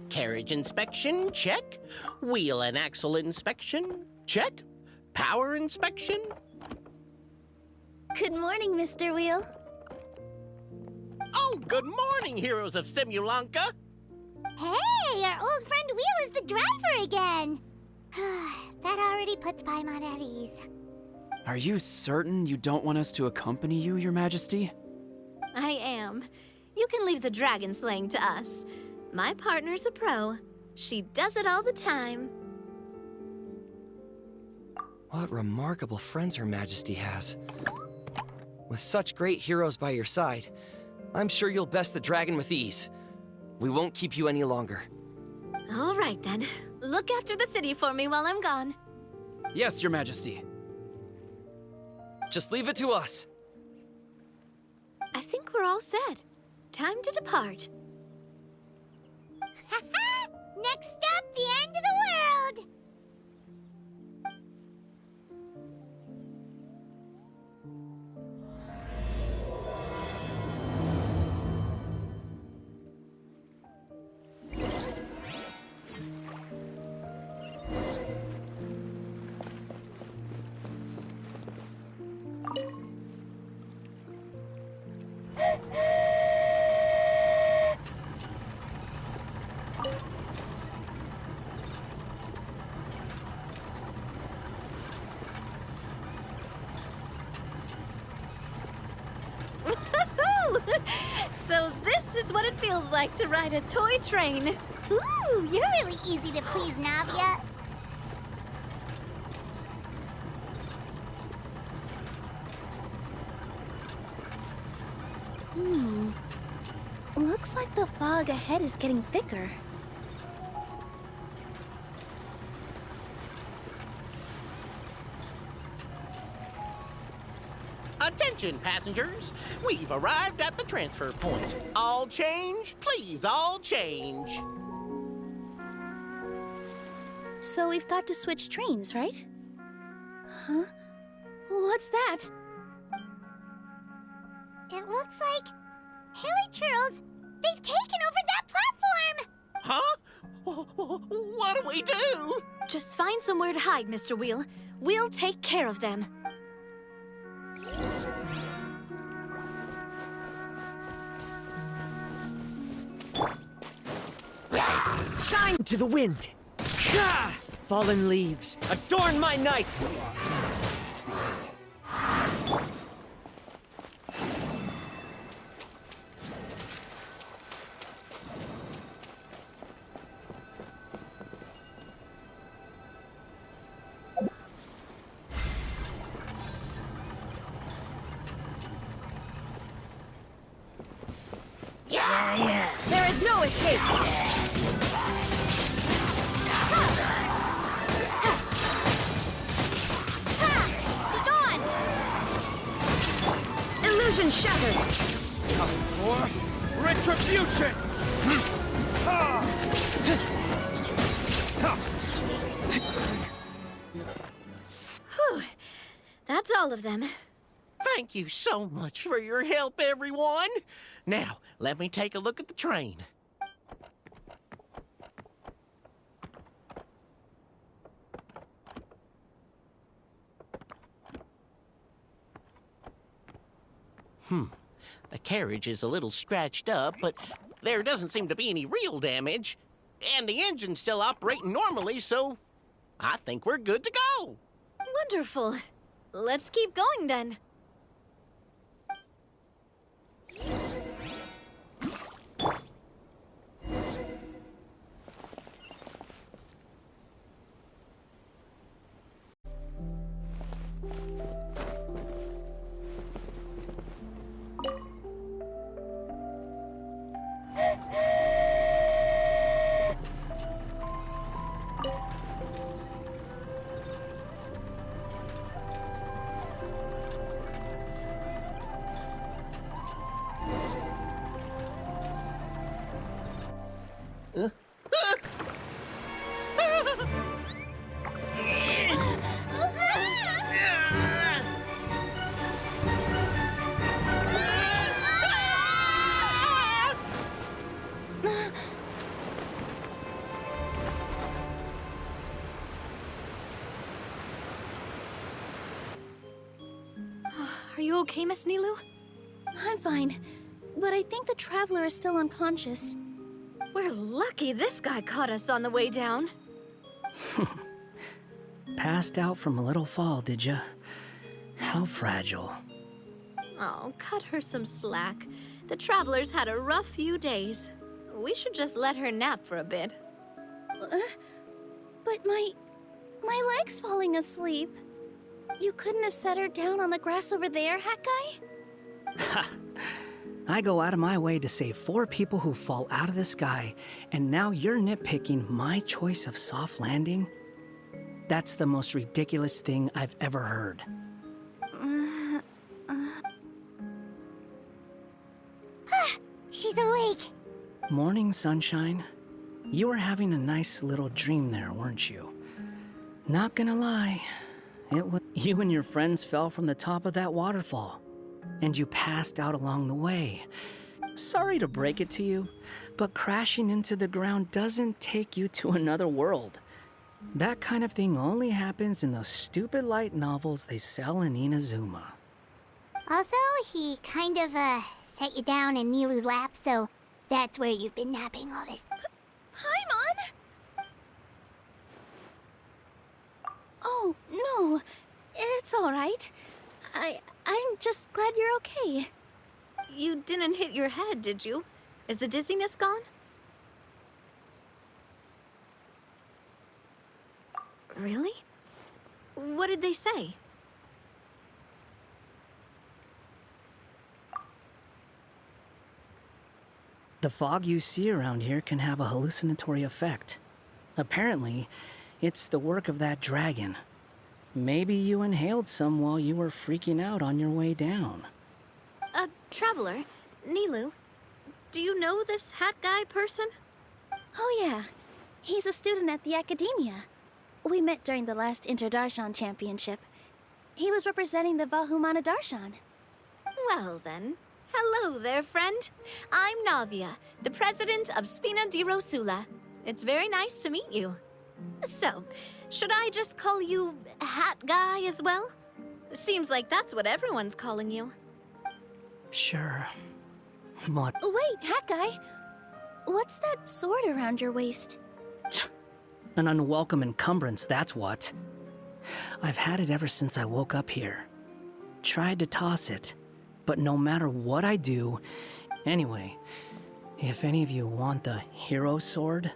Carriage inspection, check. Wheel and axle inspection, check. Power inspection. Good morning, Mr. Wheel. Oh, good morning, heroes of Simulanka. Hey, our old friend Wheel is the driver again. That already puts Paimon at ease. Are you certain you don't want us to accompany you, Your Majesty? I am. You can leave the dragon slaying to us. My partner's a pro. She does it all the time. What remarkable friends Her Majesty has. With such great heroes by your side, I'm sure you'll best the dragon with ease. We won't keep you any longer. All right, then. Look after the city for me while I'm gone. Yes, Your Majesty. Just leave it to us. I think we're all set. Time to depart. Next stop, the end of the world! So this is what it feels like to ride a toy train. Ooh, you're really easy to please, Navia. Looks like the fog ahead is getting thicker. Attention, passengers. We've arrived at the transfer point. All change, please, all change. So we've got to switch trains, right? Huh? What's that? It looks like Haley Churros, they've taken over that platform! Huh? What do we do? Just find somewhere to hide, Mr. Wheel. We'll take care of them. Shine to the wind! Gah! Fallen leaves, adorn my night! There is no escape! Be gone! Illusion shattered! Time for retribution! Whew. That's all of them. Thank you so much for your help, everyone. Now, let me take a look at the train. The carriage is a little scratched up, but there doesn't seem to be any real damage. And the engine's still operating normally, so I think we're good to go. Wonderful. Let's keep going then. Are you okay, Miss Nilou? I'm fine, but I think the traveler is still unconscious. We're lucky this guy caught us on the way down. Passed out from a little fall, did ya? How fragile. Oh, cut her some slack. The traveler's had a rough few days. We should just let her nap for a bit. But my leg's falling asleep. You couldn't have set her down on the grass over there, Hat Guy? Ha! I go out of my way to save 4 people who fall out of the sky, and now you're nitpicking my choice of soft landing? That's the most ridiculous thing I've ever heard. She's awake. Morning, sunshine. You were having a nice little dream there, weren't you? Not gonna lie, it was you and your friends fell from the top of that waterfall, and you passed out along the way. Sorry to break it to you, but crashing into the ground doesn't take you to another world. That kind of thing only happens in those stupid light novels they sell in Inazuma. Also, he kind of, set you down in Nilou's lap, so that's where you've been napping all this. Paimon! Oh, no. It's all right. I'm just glad you're okay. You didn't hit your head, did you? Is the dizziness gone? Really? What did they say? The fog you see around here can have a hallucinatory effect. Apparently, it's the work of that dragon. Maybe you inhaled some while you were freaking out on your way down. Traveler, Nilou, do you know this hat guy person? Oh, yeah. He's a student at the academia. We met during the last Inter-Darshan Championship. He was representing the Vahumana Darshan. Well then, hello there, friend. I'm Navia, the president of Spina di Rosula. It's very nice to meet you. So, should I just call you Hat Guy as well? Seems like that's what everyone's calling you. Sure. What? Wait, Hat Guy. What's that sword around your waist? An unwelcome encumbrance, that's what. I've had it ever since I woke up here. Tried to toss it, but no matter what I do... Anyway, if any of you want the hero sword...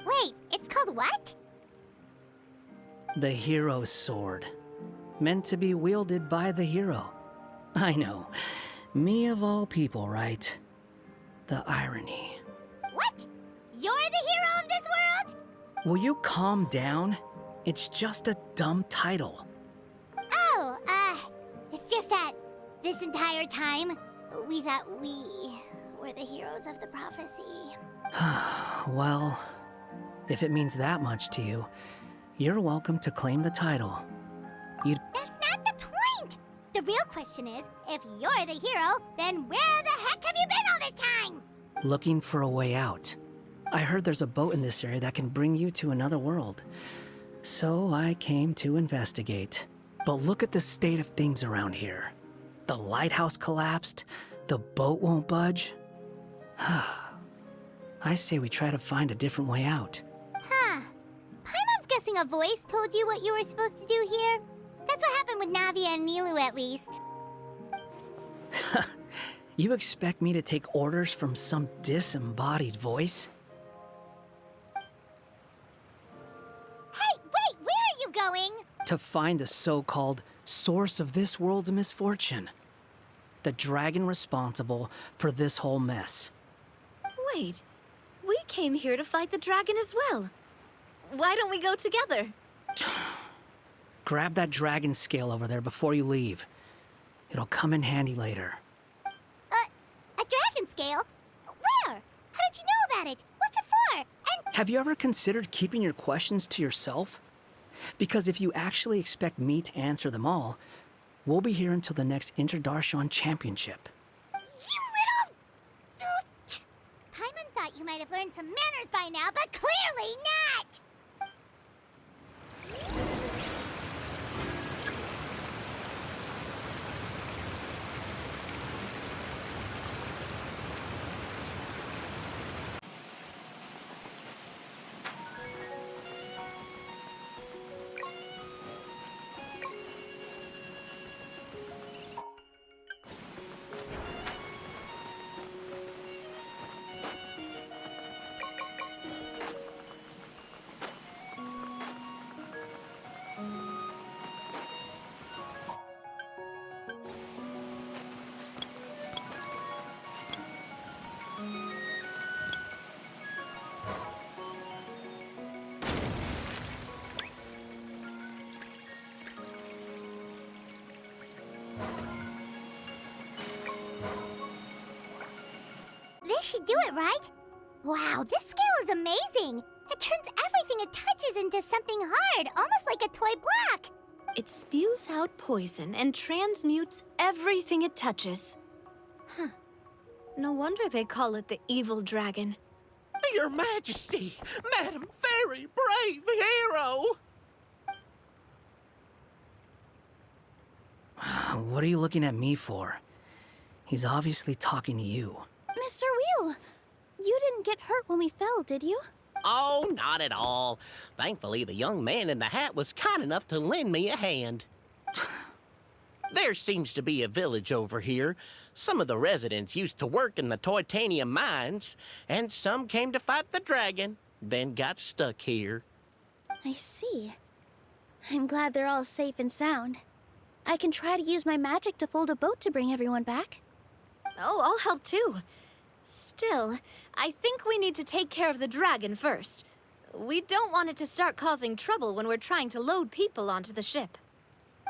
Wait, it's called what? The hero sword. Meant to be wielded by the hero. I know. Me of all people, right? The irony. What? You're the hero of this world? Will you calm down? It's just a dumb title. Oh, it's just that this entire time, we thought we were the heroes of the prophecy. Well, if it means that much to you, you're welcome to claim the title. That's not the point! The real question is, if you're the hero, then where the heck have you been all this time? Looking for a way out. I heard there's a boat in this area that can bring you to another world. So I came to investigate. But look at the state of things around here. The lighthouse collapsed. The boat won't budge. I say we try to find a different way out. Huh. Paimon's guessing a voice told you what you were supposed to do here. That's what happened with Navia and Nilou, at least. You expect me to take orders from some disembodied voice? Hey, wait, where are you going? To find the so-called source of this world's misfortune. The dragon responsible for this whole mess. Wait, we came here to fight the dragon as well. Why don't we go together? Grab that dragon scale over there before you leave. It'll come in handy later. A dragon scale? Where? How did you know about it? What's it for? And Have you ever considered keeping your questions to yourself? Because if you actually expect me to answer them all, we'll be here until the next Inter-Darshan Championship. you little... Paimon thought you might have learned some manners by now, but clearly not! should do it, right? Wow, this scale is amazing! It turns everything it touches into something hard, almost like a toy block! It spews out poison and transmutes everything it touches. Huh. No wonder they call it the evil dragon. Your Majesty, Madam Very Brave Hero! What are you looking at me for? He's obviously talking to you. Mr. Wheel, you didn't get hurt when we fell, did you? Oh, not at all. Thankfully, the young man in the hat was kind enough to lend me a hand. There seems to be a village over here. Some of the residents used to work in the titanium mines, and some came to fight the dragon, then got stuck here. I see. I'm glad they're all safe and sound. I can try to use my magic to fold a boat to bring everyone back. Oh, I'll help too. Still, I think we need to take care of the dragon first. We don't want it to start causing trouble when we're trying to load people onto the ship.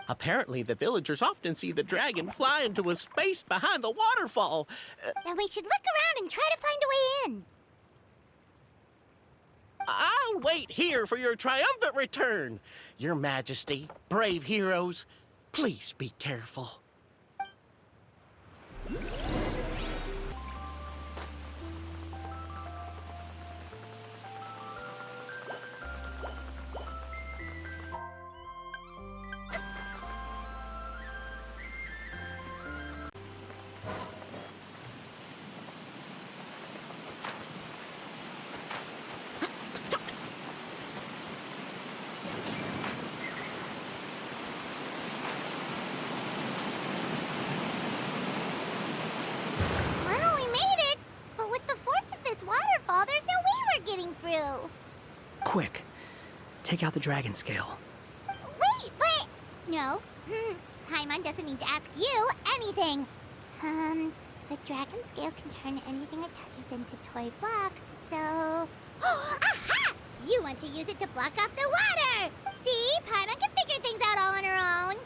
Apparently, the villagers often see the dragon fly into a space behind the waterfall. Then we should look around and try to find a way in. I'll wait here for your triumphant return. Your Majesty, brave heroes, please be careful. Well, we made it! But with the force of this waterfall, there's no way we're getting through. Quick, take out the dragon scale. Wait, but... No. Paimon doesn't need to ask you anything. The dragon scale can turn anything it touches into toy blocks, so... Aha! You want to use it to block off the water! See? Paimon can figure things out all on her own.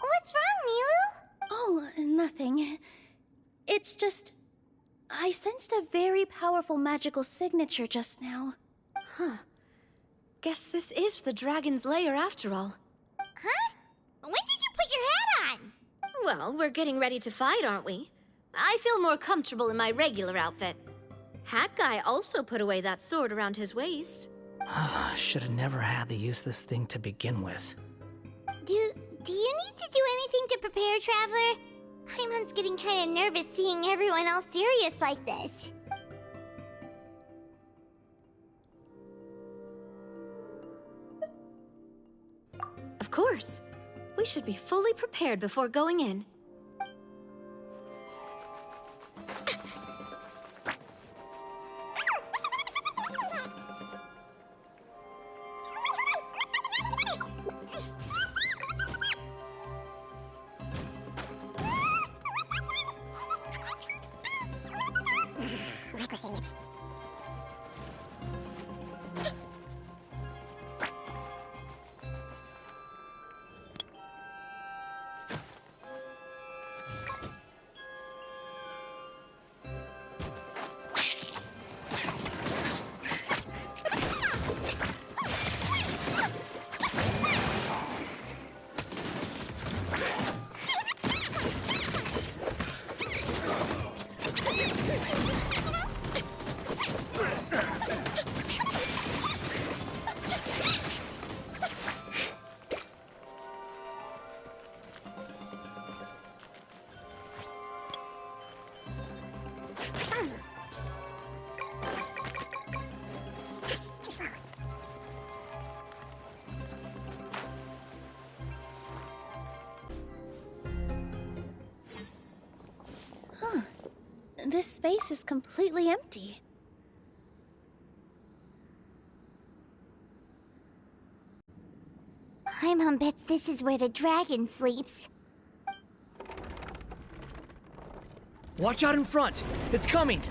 What's wrong, Nilou? Oh, nothing. It's just... I sensed a very powerful magical signature just now. Huh. Guess this is the dragon's lair after all. Huh? When did you put your hat on? Well, we're getting ready to fight, aren't we? I feel more comfortable in my regular outfit. Hat Guy also put away that sword around his waist. Should have never had to use this thing to begin with. Do you need to do anything to prepare, Traveler? Paimon's getting kind of nervous seeing everyone all serious like this. Of course. We should be fully prepared before going in. This space is completely empty. Paimon bets this is where the dragon sleeps. Watch out in front! It's coming!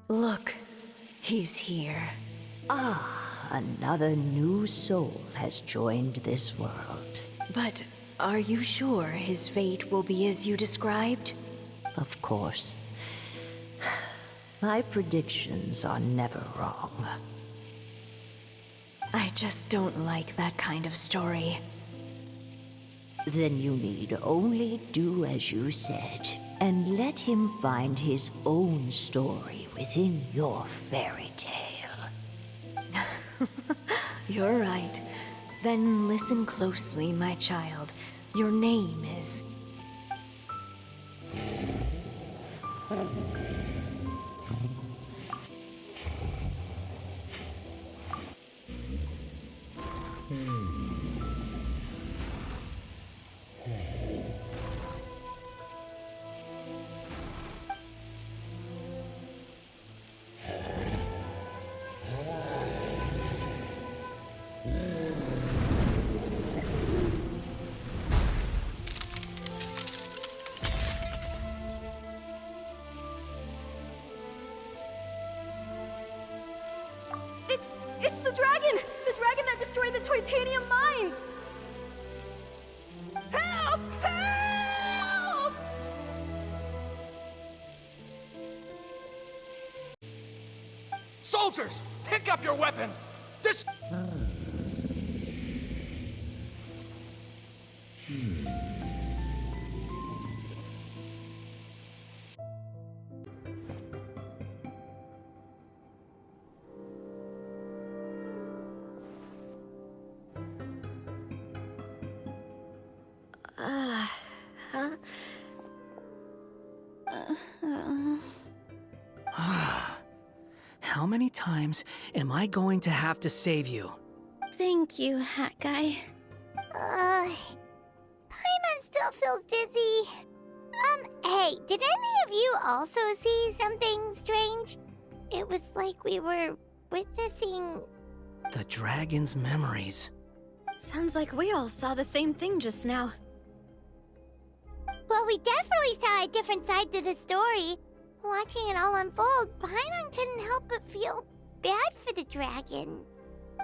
Look, he's here. Ah, another new soul has joined this world. But are you sure his fate will be as you described? Of course. My predictions are never wrong. I just don't like that kind of story. Then you need only do as you said, and let him find his own story within your fairy tale. You're right. Then listen closely, my child. Your name is... It's the dragon! The dragon that destroyed the titanium mines! Help! Help! Soldiers, pick up your weapons! This... How many times am I going to have to save you? Thank you, Hat Guy. Paimon still feels dizzy. Hey, did any of you also see something strange? It was like we were witnessing... The dragon's memories. Sounds like we all saw the same thing just now. Well, we definitely saw a different side to the story. Watching it all unfold, Paimon couldn't help but feel bad for the dragon.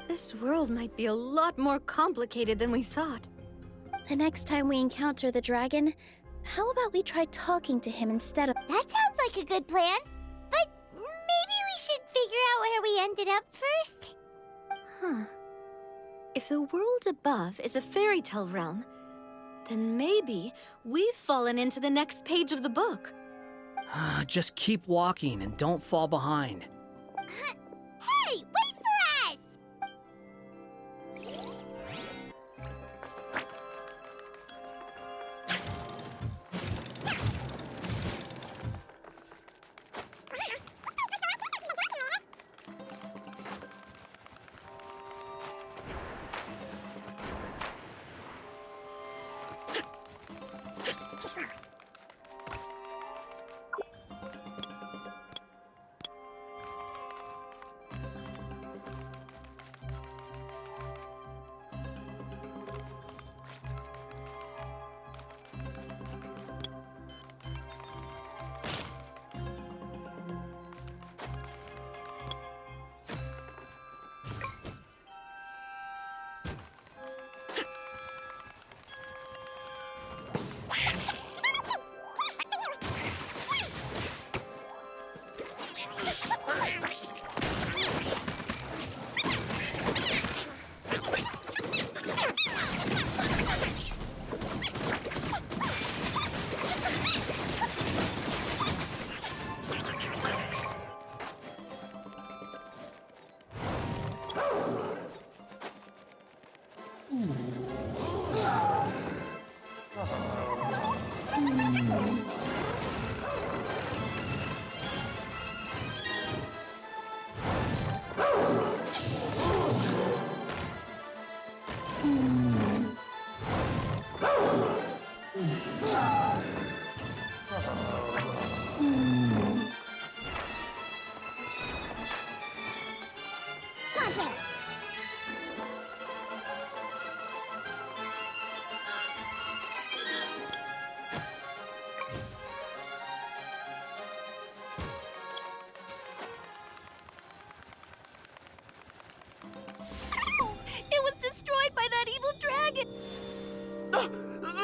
This world might be a lot more complicated than we thought. The next time we encounter the dragon, how about we try talking to him instead of... That sounds like a good plan. But maybe we should figure out where we ended up first. Huh. If the world above is a fairy tale realm, then maybe we've fallen into the next page of the book. Just keep walking and don't fall behind. Hey, wait for us!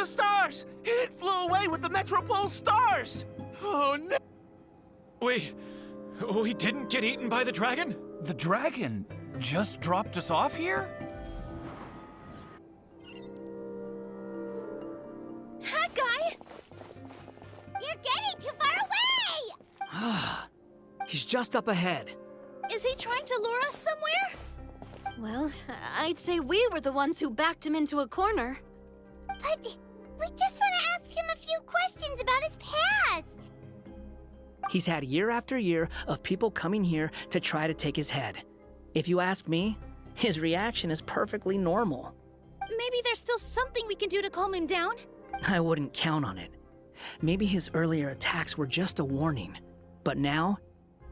the stars! It flew away with the Metropole stars! Oh no! We didn't get eaten by the dragon? The dragon just dropped us off here? That guy! You're getting too far away! He's just up ahead. Is he trying to lure us somewhere? Well, I'd say we were the ones who backed him into a corner. But we just want to ask him a few questions about his past. He's had year after year of people coming here to try to take his head. If you ask me, his reaction is perfectly normal. Maybe there's still something we can do to calm him down? I wouldn't count on it. Maybe his earlier attacks were just a warning. But now,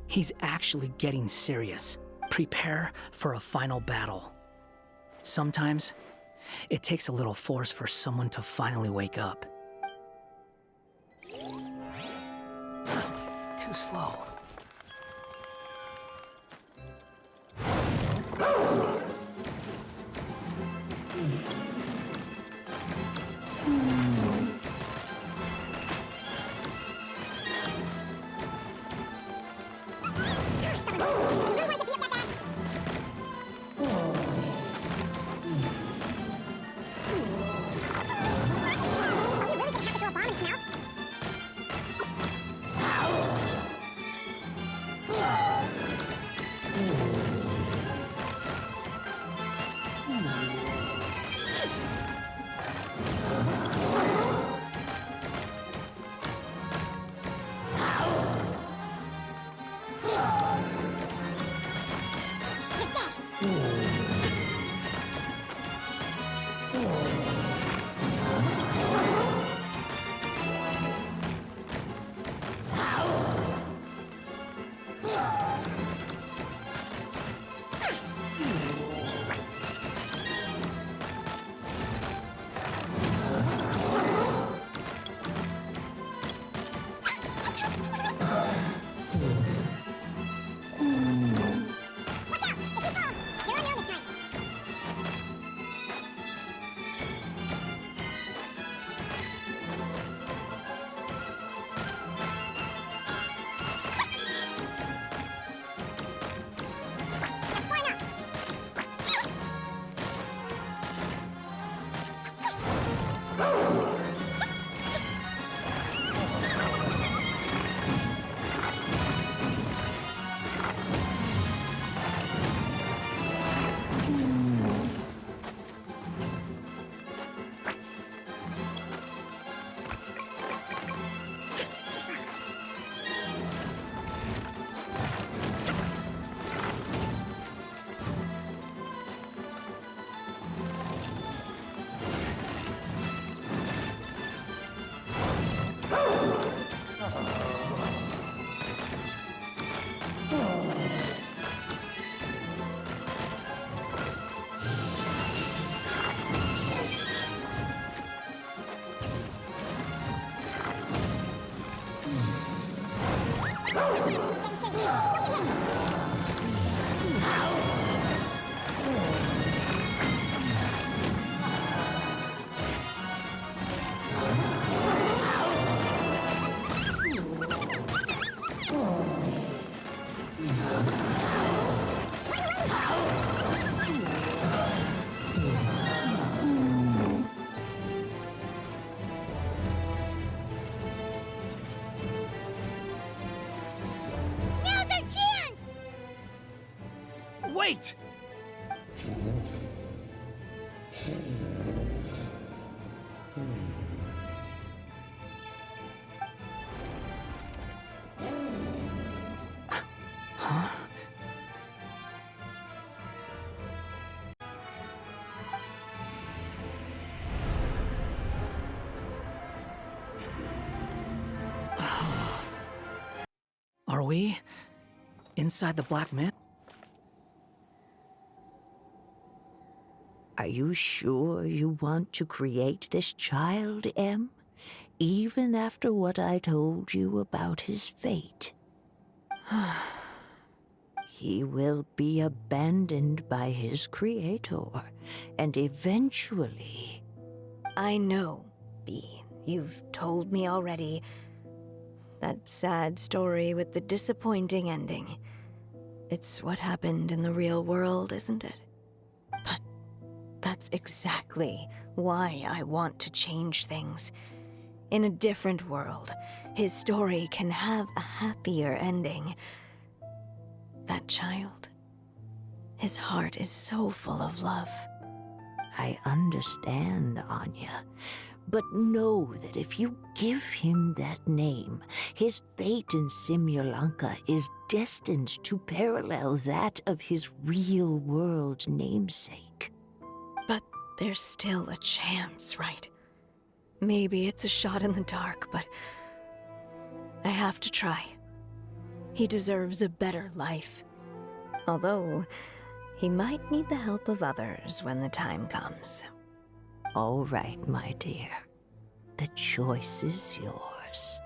he's actually getting serious. Prepare for a final battle. Sometimes, it takes a little force for someone to finally wake up. Too slow. Wait! Are we inside the Black Myth? Are you sure you want to create this child, Em? Even after what I told you about his fate? He will be abandoned by his creator, and eventually... I know. happy. You've told me already. That sad story with the disappointing ending. It's what happened in the real world, isn't it? But that's exactly why I want to change things. In a different world, his story can have a happier ending. That child, his heart is so full of love. I understand, Anya. But know that if you give him that name, his fate in Simulanka is destined to parallel that of his real-world namesake. But there's still a chance, right? Maybe it's a shot in the dark, but I have to try. He deserves a better life. Although, he might need the help of others when the time comes. All right, my dear. The choice is yours.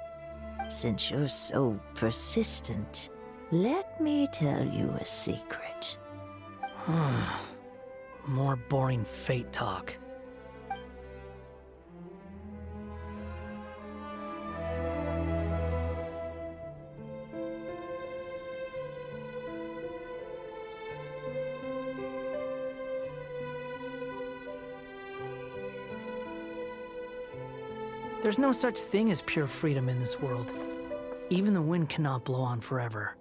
Since you're so persistent, let me tell you a secret. More boring fate talk. There's no such thing as pure freedom in this world. Even the wind cannot blow on forever.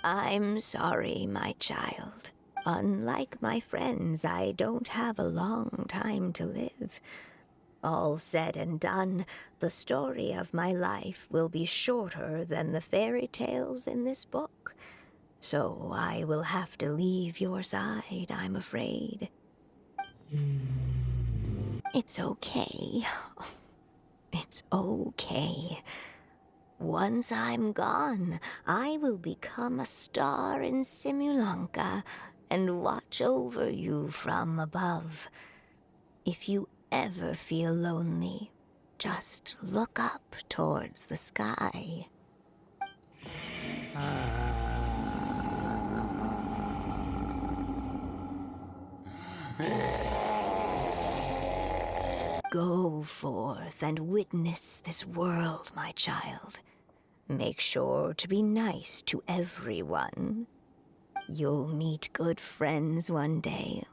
I'm sorry, my child. Unlike my friends, I don't have a long time to live. All said and done, the story of my life will be shorter than the fairy tales in this book. So I will have to leave your side, I'm afraid. It's okay. It's okay. Once I'm gone, I will become a star in Simulanka and watch over you from above. If you ever feel lonely, just look up towards the sky. Go forth and witness this world, my child. Make sure to be nice to everyone. You'll meet good friends one day.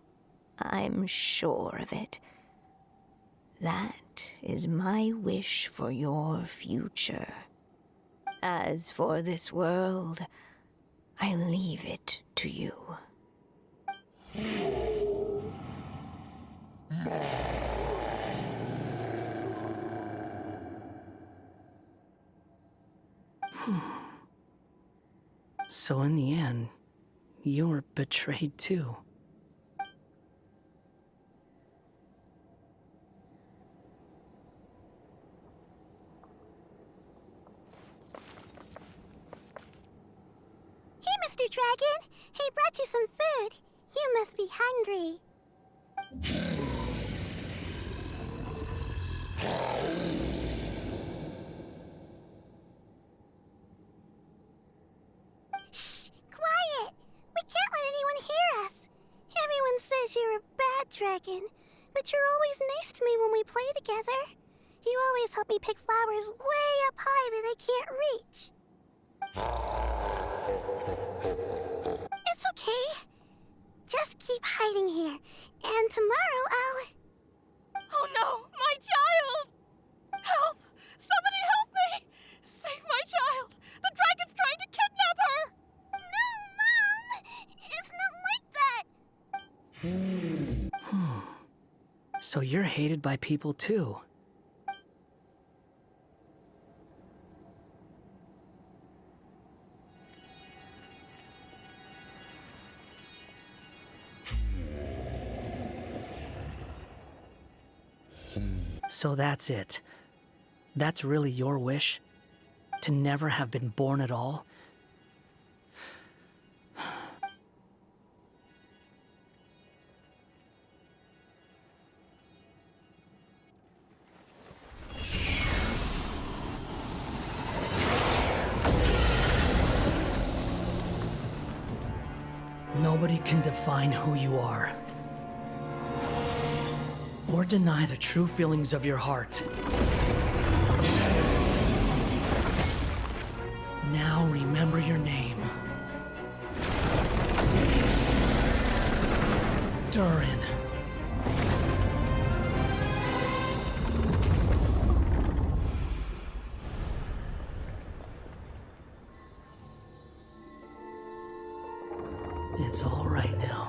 I'm sure of it. That is my wish for your future. As for this world, I leave it to you. So in the end, you were betrayed too. Hey, Mr. Dragon! He brought you some food. You must be hungry. Shh! Quiet! We can't let anyone hear us. Everyone says you're a bad dragon, but you're always nice to me when we play together. You always help me pick flowers way up high that I can't reach. It's okay. Just keep hiding here, and tomorrow I'll... Oh no, my child! Help! Somebody help me! Save my child! The dragon's trying to kidnap her! No, Mom! It's not like that! So you're hated by people too. So that's it. That's really your wish? To never have been born at all? Nobody can define who you are. Or deny the true feelings of your heart. Now remember your name. Durin. It's all right now.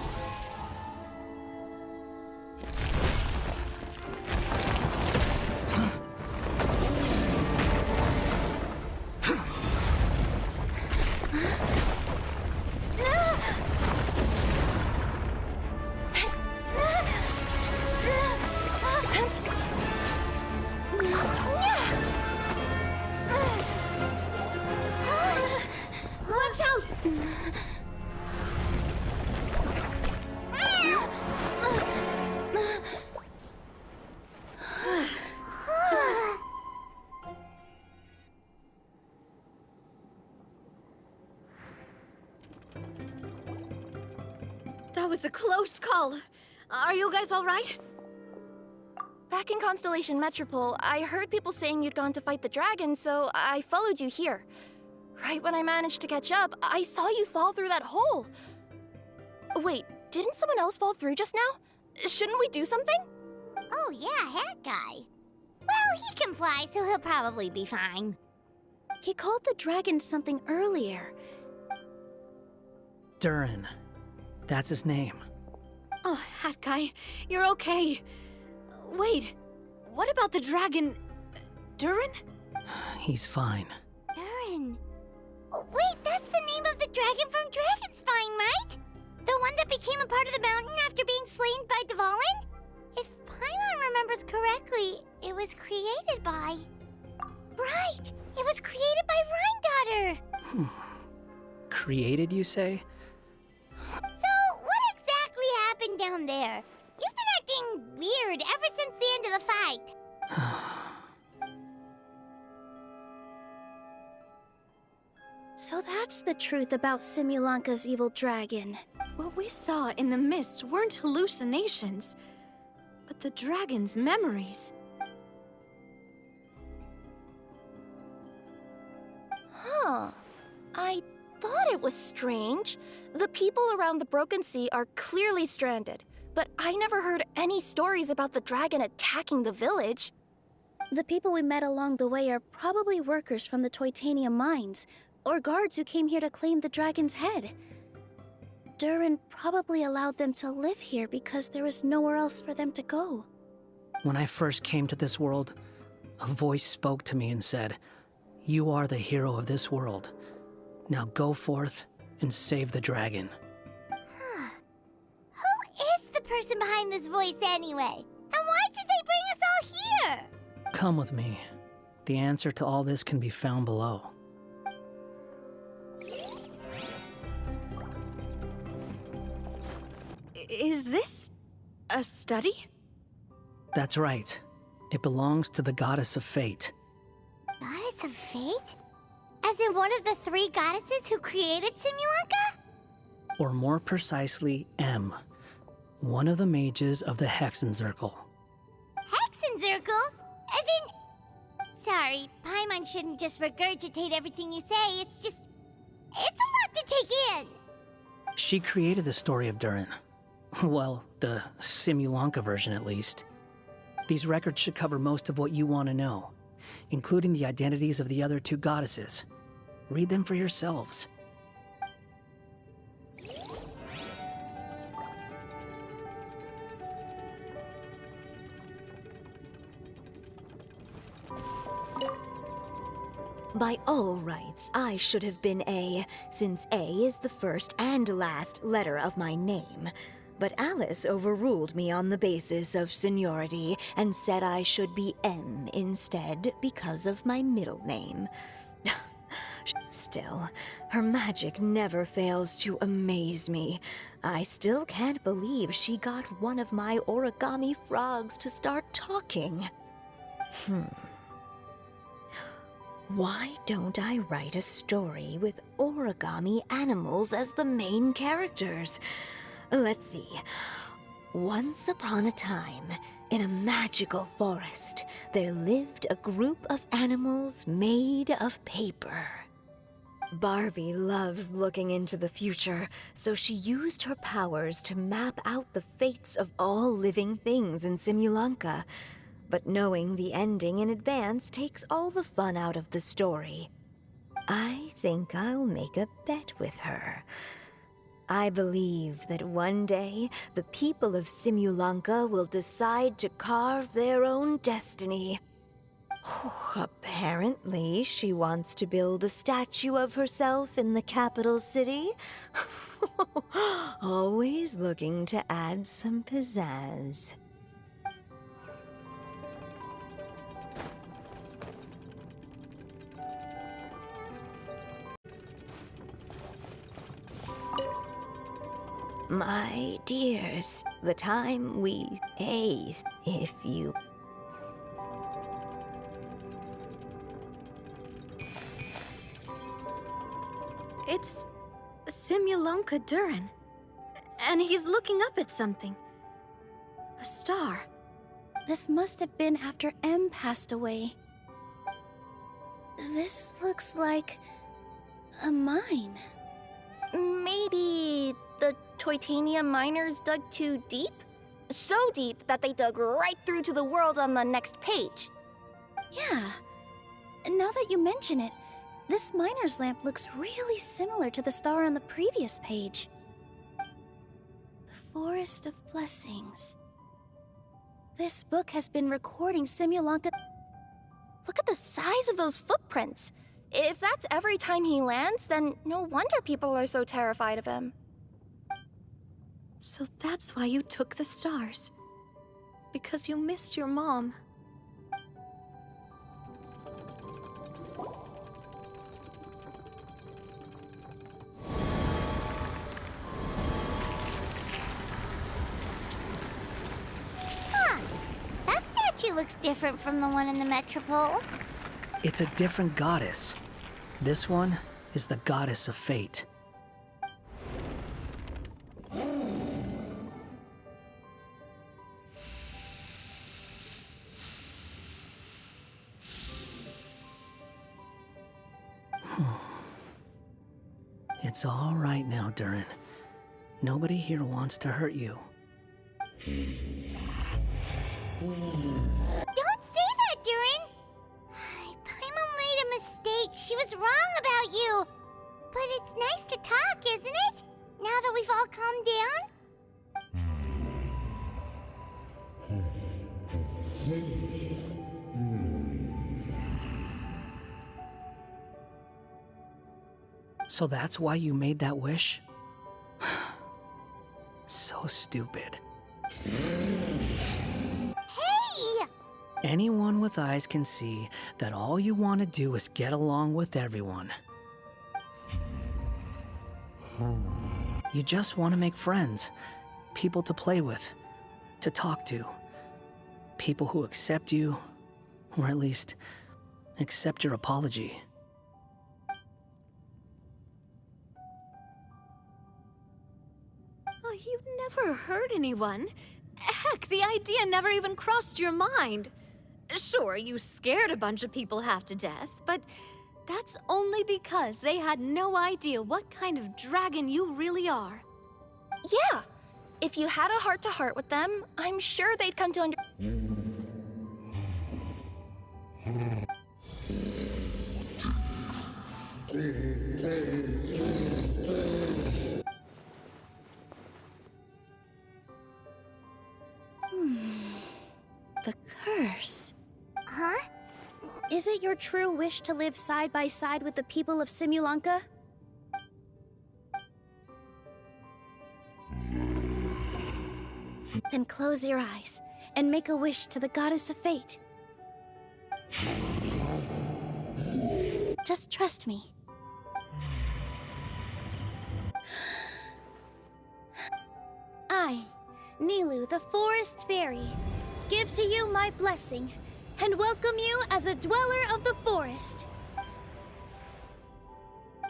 Watch out! That was a close call. Are you guys all right? Back in Constellation Metropole, I heard people saying you'd gone to fight the dragon, so I followed you here. Right when I managed to catch up, I saw you fall through that hole. Wait, didn't someone else fall through just now? Shouldn't we do something? Oh yeah, Hat Guy. Well, he can fly, so he'll probably be fine. He called the dragon something earlier. Durin. That's his name. Oh, Hat Guy, you're okay. Wait, what about the dragon... Durin? He's fine. Durin. Oh, wait, that's the name of the dragon from Dragonspine, right? The one that became a part of the mountain after being slain by Dvalin? If Paimon remembers correctly, it was created by... Right! It was created by Rhine Daughter! Created, you say? So, what exactly happened down there? You've been acting weird ever since the end of the fight. So that's the truth about Simulanka's evil dragon. What we saw in the mist weren't hallucinations, but the dragon's memories. Huh. I thought it was strange. The people around the Broken Sea are clearly stranded, but I never heard any stories about the dragon attacking the village. The people we met along the way are probably workers from the Toitania mines, or guards who came here to claim the dragon's head. Durin probably allowed them to live here because there was nowhere else for them to go. When I first came to this world, a voice spoke to me and said, "You are the hero of this world. Now go forth and save the dragon." Who is the person behind this voice anyway? And why did they bring us all here? Come with me. The answer to all this can be found below. Is this a study? That's right. It belongs to the Goddess of Fate. Goddess of Fate? As in one of the three goddesses who created Simulanka? Or more precisely, M. One of the mages of the Hexenzirkel. Hexenzirkel? As in... Sorry, Paimon shouldn't just regurgitate everything you say. It's a lot to take in. She created the story of Durin. Well, the Simulanka version at least. These records should cover most of what you want to know, including the identities of the other two goddesses. Read them for yourselves. By all rights, I should have been A, since A is the first and last letter of my name. But Alice overruled me on the basis of seniority and said I should be M instead because of my middle name. Still, her magic never fails to amaze me. I still can't believe she got one of my origami frogs to start talking. Why don't I write a story with origami animals as the main characters? Let's see. Once upon a time, in a magical forest, there lived a group of animals made of paper. Barbie loves looking into the future, so she used her powers to map out the fates of all living things in Simulanka. But knowing the ending in advance takes all the fun out of the story. I think I'll make a bet with her. I believe that one day, the people of Simulanka will decide to carve their own destiny. Apparently, she wants to build a statue of herself in the capital city. Always looking to add some pizzazz. My dears, the time we ace, if you... It's Simulanka Durin. And he's looking up at something. A star. This must have been after M passed away. This looks like a mine. Maybe the Titanium miners dug too deep? So deep that they dug right through to the world on the next page. Yeah. Now that you mention it, this miner's lamp looks really similar to the star on the previous page. The Forest of Blessings. This book has been recording Simulanka. Look at the size of those footprints. If that's every time he lands, then no wonder people are so terrified of him. So that's why you took the stars. Because you missed your mom. Huh. That statue looks different from the one in the Metropole. It's a different goddess. This one is the goddess of fate. It's all right now, Durin. Nobody here wants to hurt you. Don't say that, Durin! Paimon made a mistake. She was wrong about you. But it's nice to talk, isn't it? Now that we've all calmed down? So that's why you made that wish? So stupid. Hey! Anyone with eyes can see that all you want to do is get along with everyone. You just want to make friends, people to play with, to talk to, people who accept you, or at least accept your apology. Oh, you never hurt anyone. Heck, the idea never even crossed your mind. Sure, you scared a bunch of people half to death, but that's only because they had no idea what kind of dragon you really are. Yeah. If you had a heart-to-heart with them, I'm sure they'd come to The curse. Huh? Is it your true wish to live side by side with the people of Simulanka? Then close your eyes and make a wish to the goddess of fate. Just trust me. I, Nilou, the forest fairy, give to you my blessing and welcome you as a dweller of the forest.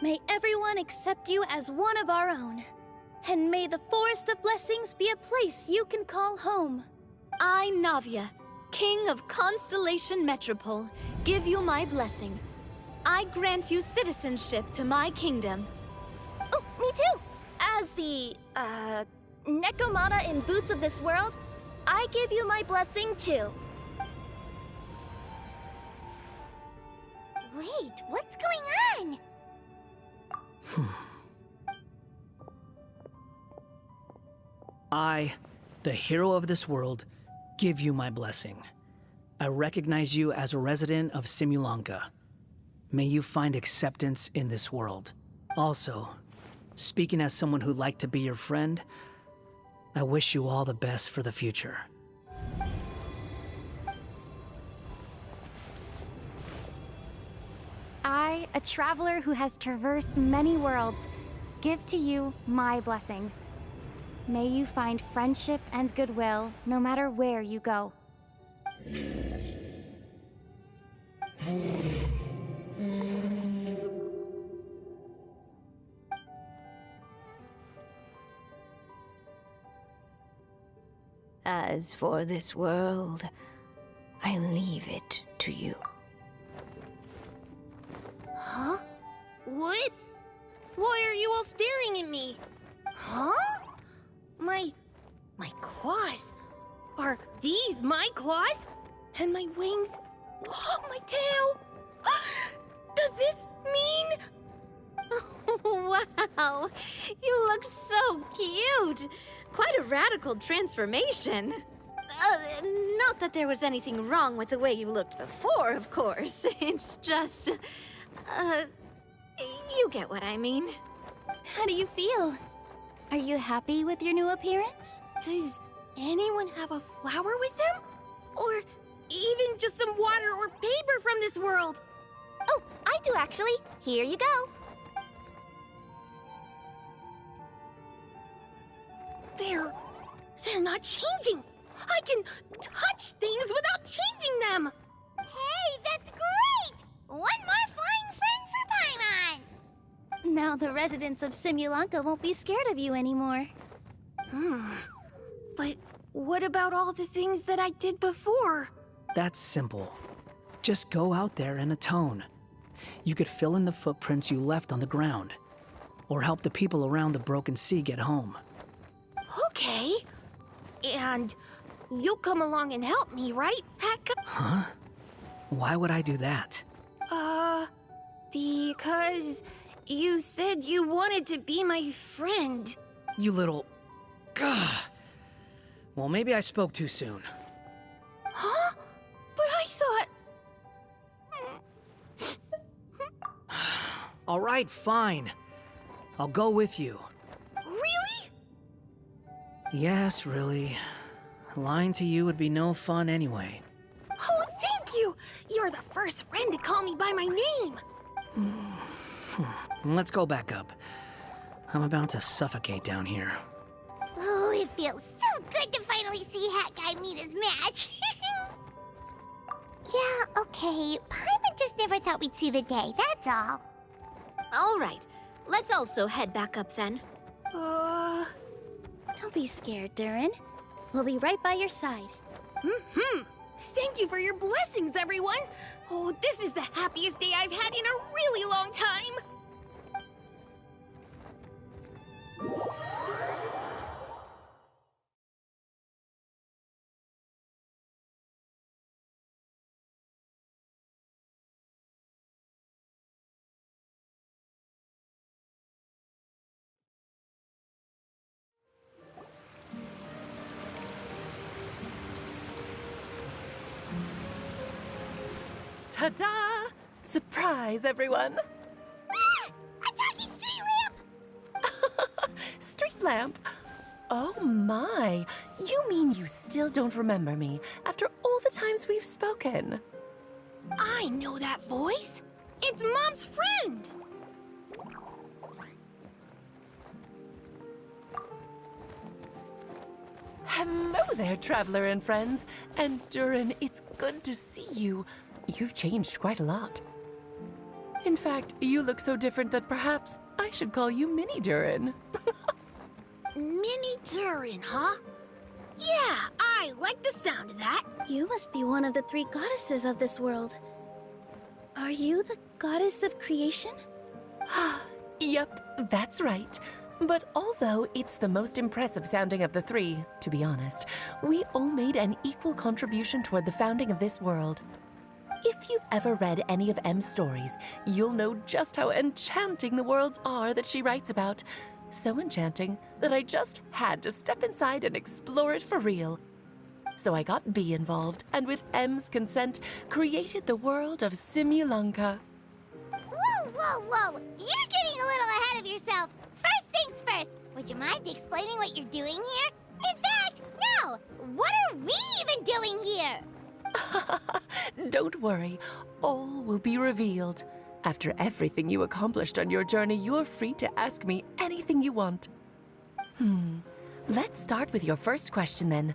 May everyone accept you as one of our own. And may the Forest of Blessings be a place you can call home. I, Navia, King of Constellation Metropole, give you my blessing. I grant you citizenship to my kingdom. Oh, me too! As the, Nekomata in Boots of this world, I give you my blessing too. Wait, what's going on? I, the hero of this world, give you my blessing. I recognize you as a resident of Simulanka. May you find acceptance in this world. Also, speaking as someone who'd like to be your friend, I wish you all the best for the future. I, a traveler who has traversed many worlds, give to you my blessing. May you find friendship and goodwill no matter where you go. As for this world, I leave it to you. Huh? What? Why are you all staring at me? Huh? My claws? Are these my claws? And my wings? My tail? Does this mean... Wow, you look so cute. Quite a radical transformation. Not that there was anything wrong with the way you looked before, of course. It's just, you get what I mean. How do you feel? Are you happy with your new appearance? Does anyone have a flower with them? Or even just some water or paper from this world? Oh, I do actually. Here you go. They're not changing. I can touch things without changing them. Hey, that's great! One more flying friend for Paimon! Now the residents of Simulanka won't be scared of you anymore. But what about all the things that I did before? That's simple. Just go out there and atone. You could fill in the footprints you left on the ground, or help the people around the broken sea get home. Okay. And you'll come along and help me, right, Haka? Huh? Why would I do that? Because you said you wanted to be my friend. You little... Gah. Well, maybe I spoke too soon. Huh? But I thought... All right, fine. I'll go with you. Really? Yes, really. Lying to you would be no fun anyway. Oh, thank you! You're the first friend to call me by my name! Let's go back up. I'm about to suffocate down here. Oh, it feels so good to finally see Hat Guy meet his match. Yeah, okay. Paimon just never thought we'd see the day, that's all. All right, let's also head back up then. Don't be scared, Durin. We'll be right by your side. Thank you for your blessings, everyone! Oh, this is the happiest day I've had in a really long time! Ta-da! Surprise, everyone! Ah! A talking street lamp! Street lamp? Oh my! You mean you still don't remember me after all the times we've spoken? I know that voice! It's Mom's friend! Hello there, traveler and friends. And Durin, it's good to see you. You've changed quite a lot. In fact, you look so different that perhaps I should call you Mini Durin. Mini Durin, huh? Yeah, I like the sound of that. You must be one of the 3 goddesses of this world. Are you the goddess of creation? Yep, that's right. But although it's the most impressive sounding of the 3, to be honest, we all made an equal contribution toward the founding of this world. If you've ever read any of M's stories, you'll know just how enchanting the worlds are that she writes about. So enchanting that I just had to step inside and explore it for real. So I got B involved, and with M's consent, created the world of Simulanka. Whoa, whoa, whoa! You're getting a little ahead of yourself. First things first, would you mind explaining what you're doing here? In fact, no! What are we even doing here? Don't worry, all will be revealed. After everything you accomplished on your journey, you're free to ask me anything you want. Let's start with your first question then.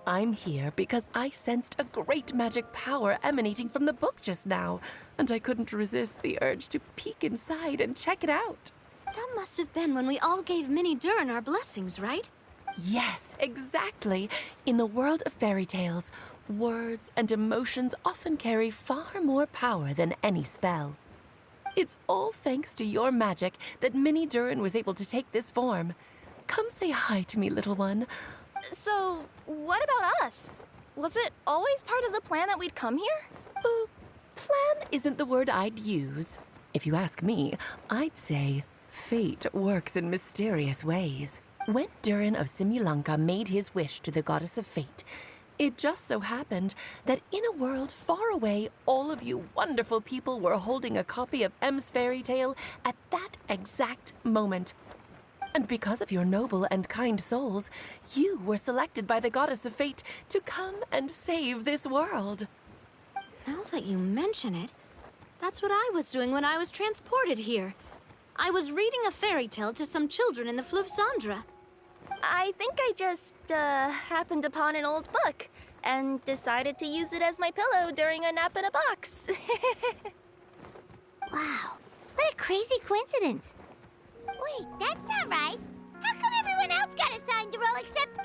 I'm here because I sensed a great magic power emanating from the book just now, and I couldn't resist the urge to peek inside and check it out. That must have been when we all gave Mini Durin our blessings, right? Yes, exactly. In the world of fairy tales, words and emotions often carry far more power than any spell. It's all thanks to your magic that Mini Durin was able to take this form. Come say hi to me, little one. So, what about us? Was it always part of the plan that we'd come here? Plan isn't the word I'd use. If you ask me, I'd say fate works in mysterious ways. When Durin of Simulanka made his wish to the goddess of fate, it just so happened that in a world far away, all of you wonderful people were holding a copy of M's fairy tale at that exact moment. And because of your noble and kind souls, you were selected by the goddess of fate to come and save this world. Now that you mention it, that's what I was doing when I was transported here. I was reading a fairy tale to some children in the Fleuve Cendre. I think I just, happened upon an old book and decided to use it as my pillow during a nap in a box. Wow, what a crazy coincidence. Wait, that's not right. How come everyone else got assigned a role except...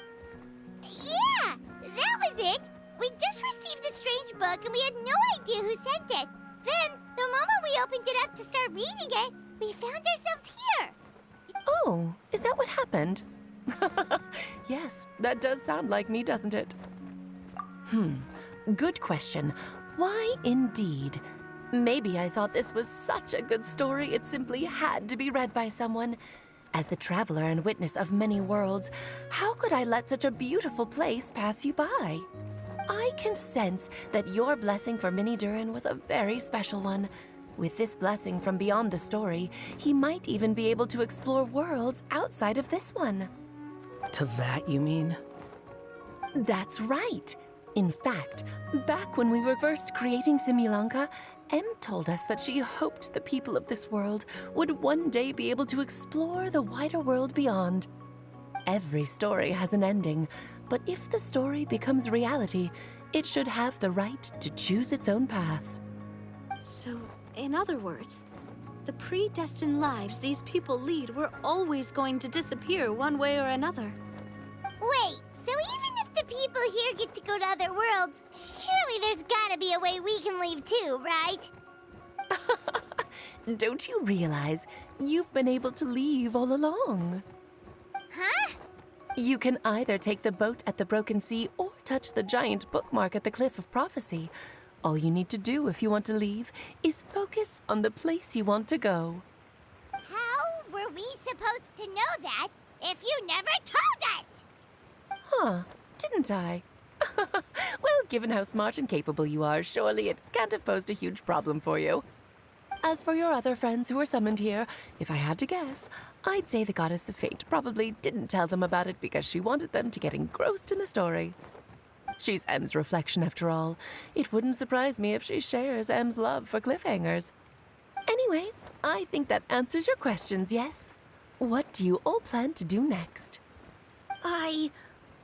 Yeah, that was it. We just received a strange book and we had no idea who sent it. Then, the moment we opened it up to start reading it, we found ourselves here. Oh, is that what happened? Yes, that does sound like me, doesn't it? Good question. Why indeed? Maybe I thought this was such a good story it simply had to be read by someone. As the traveler and witness of many worlds, how could I let such a beautiful place pass you by? I can sense that your blessing for Mini Durin was a very special one. With this blessing from beyond the story, he might even be able to explore worlds outside of this one. Teyvat, you mean? That's right. In fact, back when we were first creating Simulanka, Em told us that she hoped the people of this world would one day be able to explore the wider world beyond. Every story has an ending, but if the story becomes reality, it should have the right to choose its own path. So, in other words, the predestined lives these people lead were always going to disappear one way or another. Wait, so even if the people here get to go to other worlds, surely there's gotta be a way we can leave too, right? Don't you realize you've been able to leave all along? Huh? You can either take the boat at the Broken Sea or touch the giant bookmark at the Cliff of Prophecy. All you need to do if you want to leave is focus on the place you want to go. How were we supposed to know that if you never told us? Huh, didn't I? Well, given how smart and capable you are, surely it can't have posed a huge problem for you. As for your other friends who were summoned here, if I had to guess, I'd say the Goddess of Fate probably didn't tell them about it because she wanted them to get engrossed in the story. She's Em's reflection, after all. It wouldn't surprise me if she shares Em's love for cliffhangers. Anyway, I think that answers your questions, yes? What do you all plan to do next?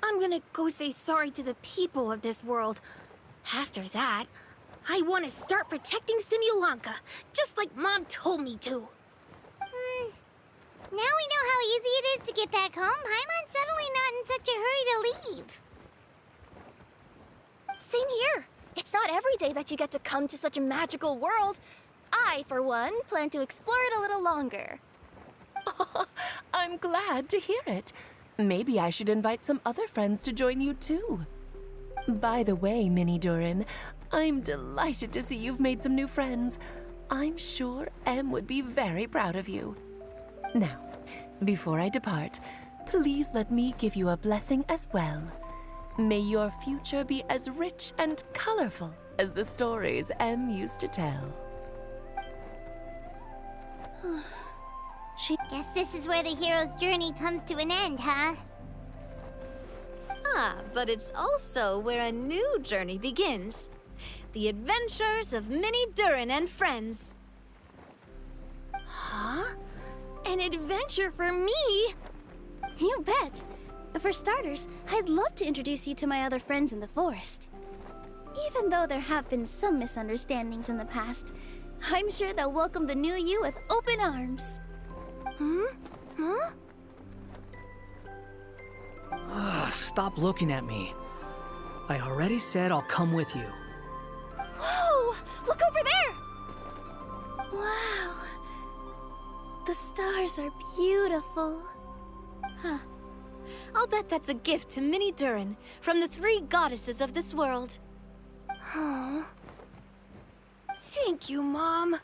I'm gonna go say sorry to the people of this world. After that, I want to start protecting Simulanka, just like Mom told me to. Now we know how easy it is to get back home. Paimon's suddenly not in such a hurry to leave. Same here. It's not every day that you get to come to such a magical world. I, for one, plan to explore it a little longer. I'm glad to hear it. Maybe I should invite some other friends to join you too. By the way, Minnie Durin, I'm delighted to see you've made some new friends. I'm sure Em would be very proud of you. Now, before I depart, please let me give you a blessing as well. May your future be as rich and colorful as the stories Em used to tell. Guess this is where the hero's journey comes to an end, huh? Ah, but it's also where a new journey begins. The adventures of Minnie Durin and friends. Huh? An adventure for me? You bet. For starters, I'd love to introduce you to my other friends in the forest. Even though there have been some misunderstandings in the past, I'm sure they'll welcome the new you with open arms. Huh? Stop looking at me. I already said I'll come with you. Whoa! Look over there! Wow. The stars are beautiful. Huh. I'll bet that's a gift to Minnie Durin from the 3 goddesses of this world. Oh. Thank you, Mom.